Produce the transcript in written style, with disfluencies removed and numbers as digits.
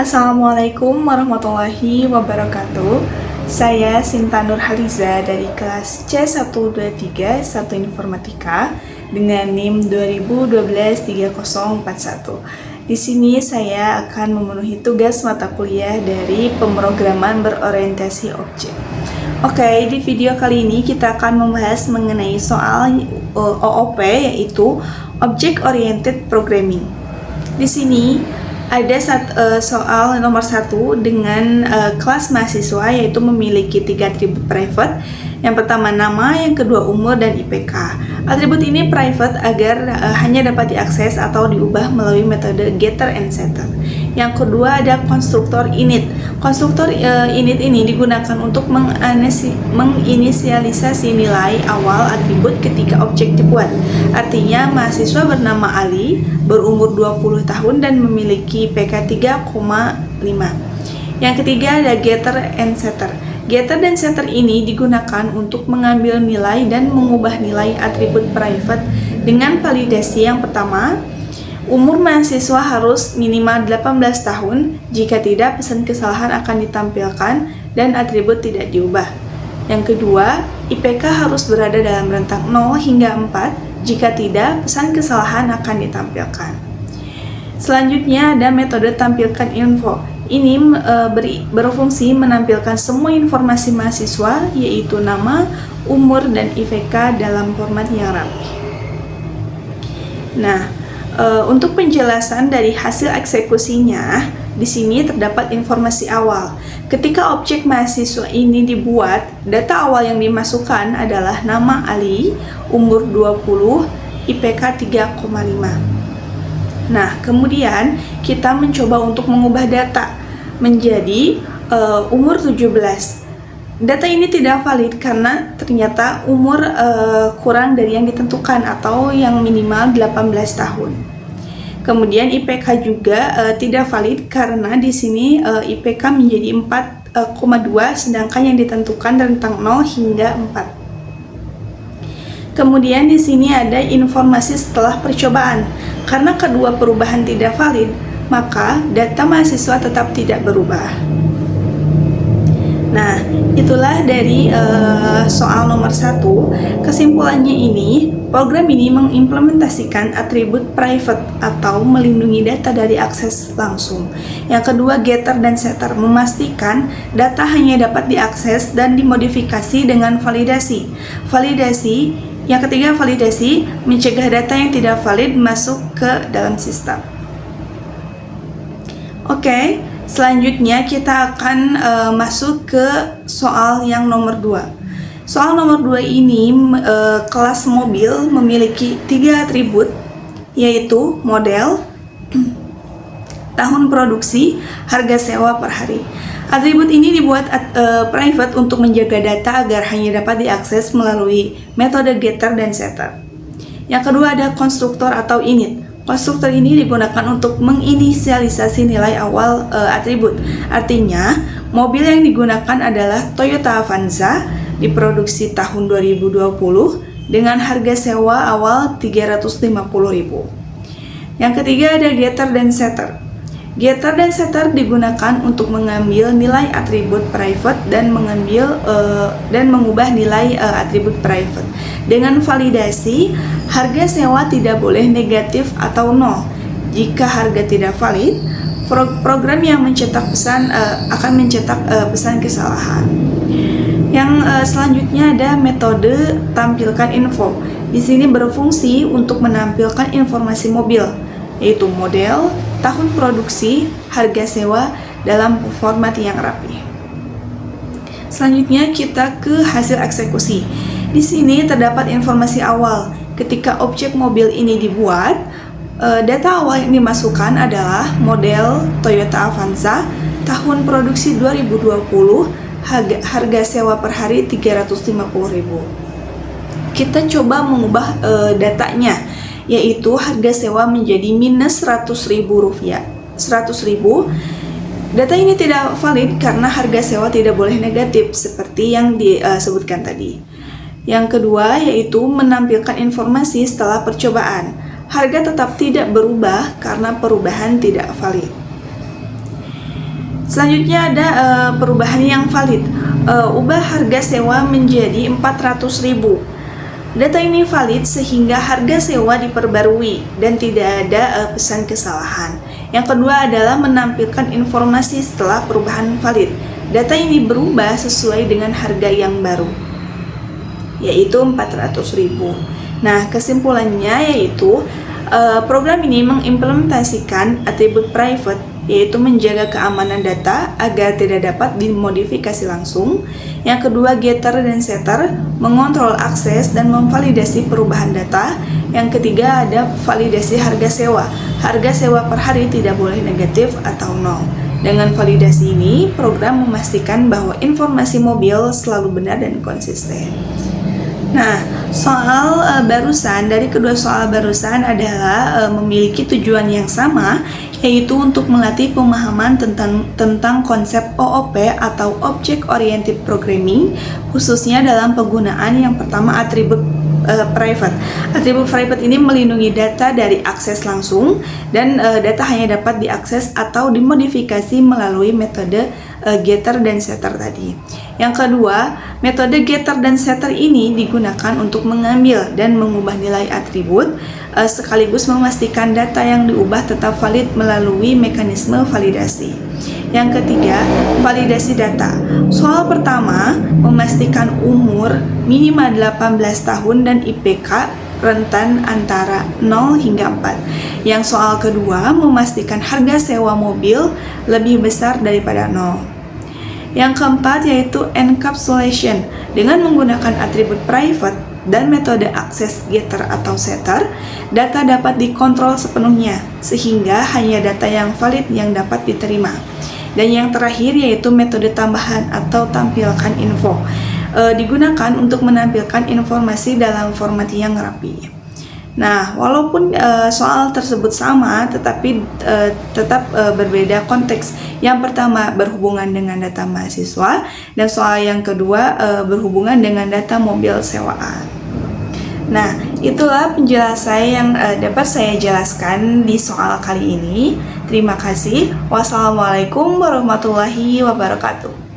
Assalamualaikum warahmatullahi wabarakatuh. Saya Sinta Nurhaliza dari kelas C123 1 Informatika dengan NIM 2012-3041. Di sini saya akan memenuhi tugas mata kuliah dari pemrograman berorientasi objek. Oke, di video kali ini kita akan membahas mengenai soal OOP, yaitu Object Oriented Programming. Di sini ada soal nomor 1 dengan kelas mahasiswa, yaitu memiliki 3 atribut private. Yang pertama nama, yang kedua umur, dan IPK. Atribut ini private agar hanya dapat diakses atau diubah melalui metode getter and setter. Yang kedua ada konstruktor init. Konstruktor init ini digunakan untuk menginisialisasi nilai awal atribut ketika objek dibuat. Artinya mahasiswa bernama Ali, berumur 20 tahun dan memiliki IPK 3,5. Yang ketiga ada getter and setter. Getter dan setter ini digunakan untuk mengambil nilai dan mengubah nilai atribut private dengan validasi. Yang pertama, umur mahasiswa harus minimal 18 tahun, jika tidak pesan kesalahan akan ditampilkan dan atribut tidak diubah. Yang kedua, IPK harus berada dalam rentang 0 hingga 4, jika tidak pesan kesalahan akan ditampilkan. Selanjutnya ada metode tampilkan info. Ini berfungsi menampilkan semua informasi mahasiswa, yaitu nama, umur, dan IPK dalam format yang rapi. Nah, untuk penjelasan dari hasil eksekusinya, di sini terdapat informasi awal. Ketika objek mahasiswa ini dibuat, data awal yang dimasukkan adalah nama Ali, umur 20, IPK 3,5. Nah, kemudian kita mencoba untuk mengubah data menjadi umur 17. Data ini tidak valid karena ternyata umur kurang dari yang ditentukan atau yang minimal 18 tahun. Kemudian IPK juga tidak valid karena di sini IPK menjadi 4,2 sedangkan yang ditentukan rentang 0 hingga 4. Kemudian di sini ada informasi setelah percobaan. Karena kedua perubahan tidak valid, maka data mahasiswa tetap tidak berubah. Nah, itulah dari soal nomor 1. Kesimpulannya ini, program ini mengimplementasikan atribut private atau melindungi data dari akses langsung. Yang kedua, getter dan setter memastikan data hanya dapat diakses dan dimodifikasi dengan validasi. Yang ketiga, validasi mencegah data yang tidak valid masuk ke dalam sistem. Oke, selanjutnya kita akan masuk ke soal yang nomor 2. Soal nomor 2 ini kelas mobil memiliki 3 atribut, yaitu model, tahun produksi, harga sewa per hari. Atribut ini dibuat private untuk menjaga data agar hanya dapat diakses melalui metode getter dan setter. Yang kedua ada konstruktor atau init. Konstruktor ini digunakan untuk menginisialisasi nilai awal atribut. Artinya, mobil yang digunakan adalah Toyota Avanza diproduksi tahun 2020 dengan harga sewa awal 350.000. Yang ketiga ada getter dan setter. Getter dan setter digunakan untuk mengambil nilai atribut private dan mengubah nilai atribut private. Dengan validasi, harga sewa tidak boleh negatif atau 0. Jika harga tidak valid, program yang mencetak pesan akan mencetak pesan kesalahan. Yang selanjutnya ada metode tampilkan info. Di sini berfungsi untuk menampilkan informasi mobil, yaitu model, tahun produksi, harga sewa dalam format yang rapi. Selanjutnya kita ke hasil eksekusi. Di sini terdapat informasi awal. Ketika objek mobil ini dibuat, data awal yang dimasukkan adalah model Toyota Avanza, tahun produksi 2020, harga sewa per hari 350.000. Kita coba mengubah datanya, yaitu harga sewa menjadi minus 100.000 rupiah. 100.000. Data ini tidak valid karena harga sewa tidak boleh negatif seperti yang disebutkan tadi. Yang kedua yaitu menampilkan informasi setelah percobaan. Harga tetap tidak berubah karena perubahan tidak valid. Selanjutnya ada perubahan yang valid. Ubah harga sewa menjadi 400.000. Data ini valid sehingga harga sewa diperbarui dan tidak ada pesan kesalahan. Yang kedua adalah menampilkan informasi setelah perubahan valid. Data ini berubah sesuai dengan harga yang baru, yaitu 400.000. Nah, kesimpulannya yaitu program ini mengimplementasikan atribut private, yaitu menjaga keamanan data agar tidak dapat dimodifikasi langsung. Yang kedua, getter dan setter mengontrol akses dan memvalidasi perubahan data. Yang ketiga ada validasi harga sewa. Harga sewa per hari tidak boleh negatif atau nol. Dengan validasi ini, program memastikan bahwa informasi mobil selalu benar dan konsisten. Nah, soal dari kedua soal barusan adalah memiliki tujuan yang sama, yaitu untuk melatih pemahaman tentang konsep OOP atau Object Oriented Programming, khususnya dalam penggunaan yang pertama atribut private. Atribut private ini melindungi data dari akses langsung dan data hanya dapat diakses atau dimodifikasi melalui metode getter dan setter tadi. Yang kedua, metode getter dan setter ini digunakan untuk mengambil dan mengubah nilai atribut sekaligus memastikan data yang diubah tetap valid melalui mekanisme validasi. Yang ketiga, validasi data. Soal pertama memastikan umur minimal 18 tahun dan IPK rentan antara 0 hingga 4. Yang soal kedua memastikan harga sewa mobil lebih besar daripada 0. Yang keempat yaitu encapsulation. Dengan menggunakan atribut private dan metode akses getter atau setter, data dapat dikontrol sepenuhnya sehingga hanya data yang valid yang dapat diterima. Dan yang terakhir yaitu metode tambahan atau tampilkan info. Digunakan untuk menampilkan informasi dalam format yang rapi. Nah, walaupun soal tersebut sama, tetapi tetap berbeda konteks. Yang pertama berhubungan dengan data mahasiswa, dan soal yang kedua berhubungan dengan data mobil sewaan. Nah, itulah penjelasan yang dapat saya jelaskan di soal kali ini. Terima kasih. Wassalamualaikum warahmatullahi wabarakatuh.